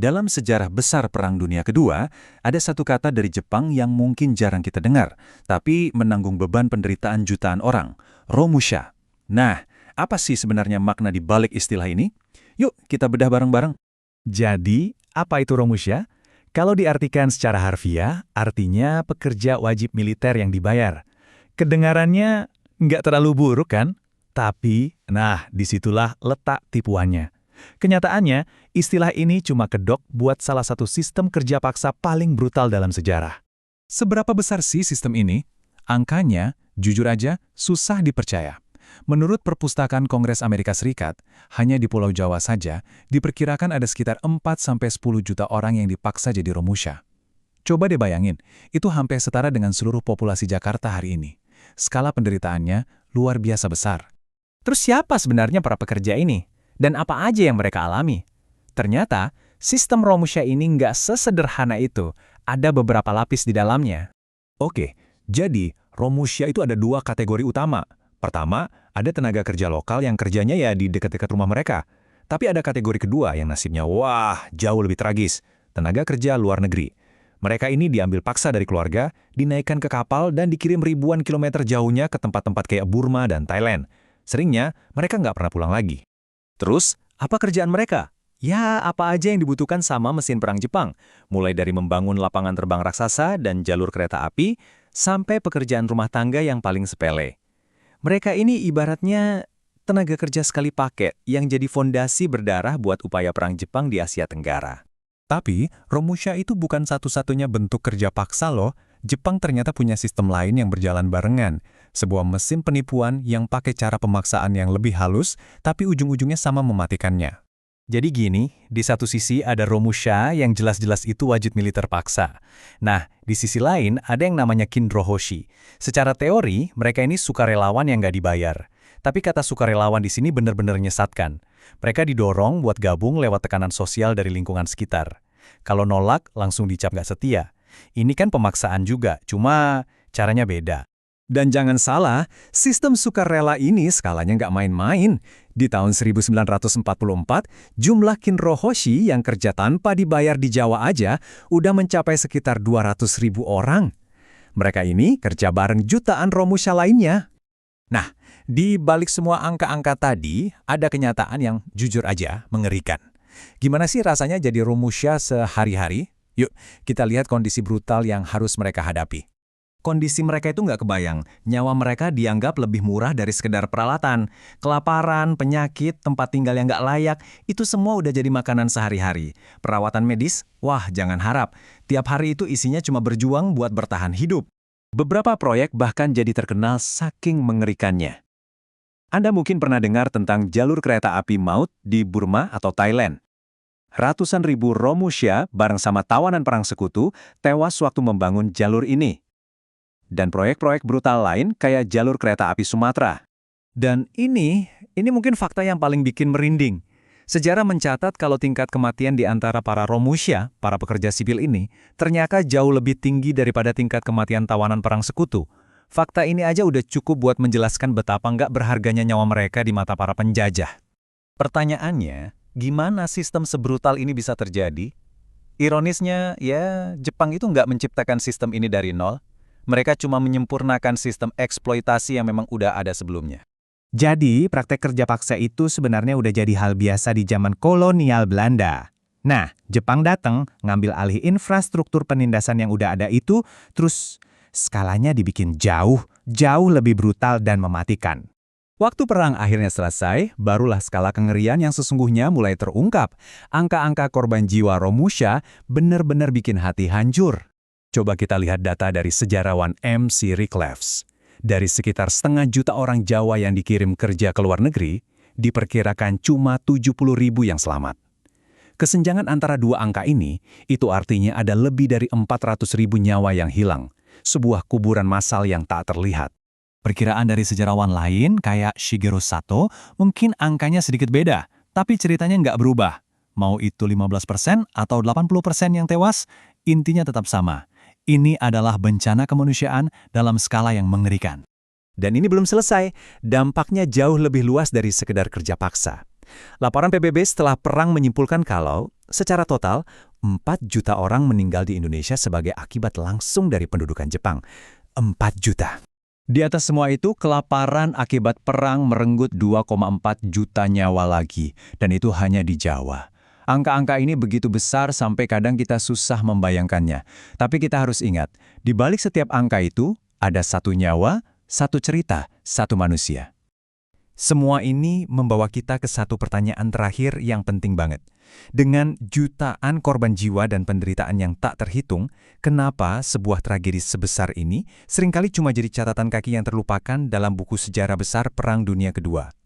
Dalam sejarah besar Perang Dunia Kedua, ada satu kata dari Jepang yang mungkin jarang kita dengar, tapi menanggung beban penderitaan jutaan orang, Romusha. Nah, apa sih sebenarnya makna di balik istilah ini? Yuk, kita bedah bareng-bareng. Jadi, apa itu Romusha? Kalau diartikan secara harfiah, artinya pekerja wajib militer yang dibayar. Kedengarannya nggak terlalu buruk kan? Tapi, disitulah letak tipuannya. Kenyataannya, istilah ini cuma kedok buat salah satu sistem kerja paksa paling brutal dalam sejarah. Seberapa besar sih sistem ini? Angkanya, jujur aja, susah dipercaya. Menurut Perpustakaan Kongres Amerika Serikat, hanya di Pulau Jawa saja, diperkirakan ada sekitar 4-10 juta orang yang dipaksa jadi Romusha. Coba deh bayangin, itu hampir setara dengan seluruh populasi Jakarta hari ini. Skala penderitaannya luar biasa besar. Terus siapa sebenarnya para pekerja ini? Dan apa aja yang mereka alami? Ternyata, sistem Romusha ini nggak sesederhana itu. Ada beberapa lapis di dalamnya. Oke, jadi Romusha itu ada dua kategori utama. Pertama, ada tenaga kerja lokal yang kerjanya ya di dekat-dekat rumah mereka. Tapi ada kategori kedua yang nasibnya jauh lebih tragis. Tenaga kerja luar negeri. Mereka ini diambil paksa dari keluarga, dinaikkan ke kapal dan dikirim ribuan kilometer jauhnya ke tempat-tempat kayak Burma dan Thailand. Seringnya, mereka nggak pernah pulang lagi. Terus, apa kerjaan mereka? Ya, apa aja yang dibutuhkan sama mesin perang Jepang. Mulai dari membangun lapangan terbang raksasa dan jalur kereta api, sampai pekerjaan rumah tangga yang paling sepele. Mereka ini ibaratnya tenaga kerja sekali paket yang jadi fondasi berdarah buat upaya perang Jepang di Asia Tenggara. Tapi, Romusha itu bukan satu-satunya bentuk kerja paksa loh. Jepang ternyata punya sistem lain yang berjalan barengan. Sebuah mesin penipuan yang pakai cara pemaksaan yang lebih halus, tapi ujung-ujungnya sama mematikannya. Jadi gini, di satu sisi ada Romusha yang jelas-jelas itu wajib militer paksa. Nah, di sisi lain ada yang namanya Kinrohoshi. Secara teori, mereka ini sukarelawan yang nggak dibayar. Tapi kata sukarelawan di sini benar-benar nyesatkan. Mereka didorong buat gabung lewat tekanan sosial dari lingkungan sekitar. Kalau nolak, langsung dicap nggak setia. Ini kan pemaksaan juga, cuma caranya beda. Dan jangan salah, sistem sukarela ini skalanya nggak main-main. Di tahun 1944, jumlah Kinrohoshi yang kerja tanpa dibayar di Jawa aja udah mencapai sekitar 200.000 orang. Mereka ini kerja bareng jutaan Romusha lainnya. Nah, di balik semua angka-angka tadi, ada kenyataan yang jujur aja mengerikan. Gimana sih rasanya jadi Romusha sehari-hari? Yuk, kita lihat kondisi brutal yang harus mereka hadapi. Kondisi mereka itu nggak kebayang. Nyawa mereka dianggap lebih murah dari sekedar peralatan. Kelaparan, penyakit, tempat tinggal yang nggak layak, itu semua udah jadi makanan sehari-hari. Perawatan medis? Wah, jangan harap. Tiap hari itu isinya cuma berjuang buat bertahan hidup. Beberapa proyek bahkan jadi terkenal saking mengerikannya. Anda mungkin pernah dengar tentang jalur kereta api maut di Burma atau Thailand. Ratusan ribu Romusha bareng sama tawanan perang sekutu tewas waktu membangun jalur ini. Dan proyek-proyek brutal lain kayak jalur kereta api Sumatera. Dan ini mungkin fakta yang paling bikin merinding. Sejarah mencatat kalau tingkat kematian di antara para Romusha, para pekerja sipil ini, ternyata jauh lebih tinggi daripada tingkat kematian tawanan perang sekutu. Fakta ini aja udah cukup buat menjelaskan betapa nggak berharganya nyawa mereka di mata para penjajah. Pertanyaannya, gimana sistem sebrutal ini bisa terjadi? Ironisnya, ya Jepang itu nggak menciptakan sistem ini dari nol. Mereka cuma menyempurnakan sistem eksploitasi yang memang udah ada sebelumnya. Jadi, praktek kerja paksa itu sebenarnya udah jadi hal biasa di zaman kolonial Belanda. Nah, Jepang datang, ngambil alih infrastruktur penindasan yang udah ada itu, terus skalanya dibikin jauh lebih brutal dan mematikan. Waktu perang akhirnya selesai, barulah skala kengerian yang sesungguhnya mulai terungkap. Angka-angka korban jiwa Romusha benar-benar bikin hati hancur. Coba kita lihat data dari sejarawan M.C. Reclefs. Dari sekitar 500 juta orang Jawa yang dikirim kerja ke luar negeri, diperkirakan cuma 70.000 yang selamat. Kesenjangan antara dua angka ini, itu artinya ada lebih dari 400.000 nyawa yang hilang, sebuah kuburan massal yang tak terlihat. Perkiraan dari sejarawan lain, kayak Shigeru Sato, mungkin angkanya sedikit beda, tapi ceritanya nggak berubah. Mau itu 15% atau 80% yang tewas, intinya tetap sama. Ini adalah bencana kemanusiaan dalam skala yang mengerikan. Dan ini belum selesai, dampaknya jauh lebih luas dari sekedar kerja paksa. Laporan PBB setelah perang menyimpulkan kalau Secara total, 4 juta orang meninggal di Indonesia sebagai akibat langsung dari pendudukan Jepang. 4 juta. Di atas semua itu, kelaparan akibat perang merenggut 2,4 juta nyawa lagi, dan itu hanya di Jawa. Angka-angka ini begitu besar sampai kadang kita susah membayangkannya. Tapi kita harus ingat, di balik setiap angka itu, ada satu nyawa, satu cerita, satu manusia. Semua ini membawa kita ke satu pertanyaan terakhir yang penting banget. Dengan jutaan korban jiwa dan penderitaan yang tak terhitung, kenapa sebuah tragedi sebesar ini seringkali cuma jadi catatan kaki yang terlupakan dalam buku sejarah besar Perang Dunia Kedua?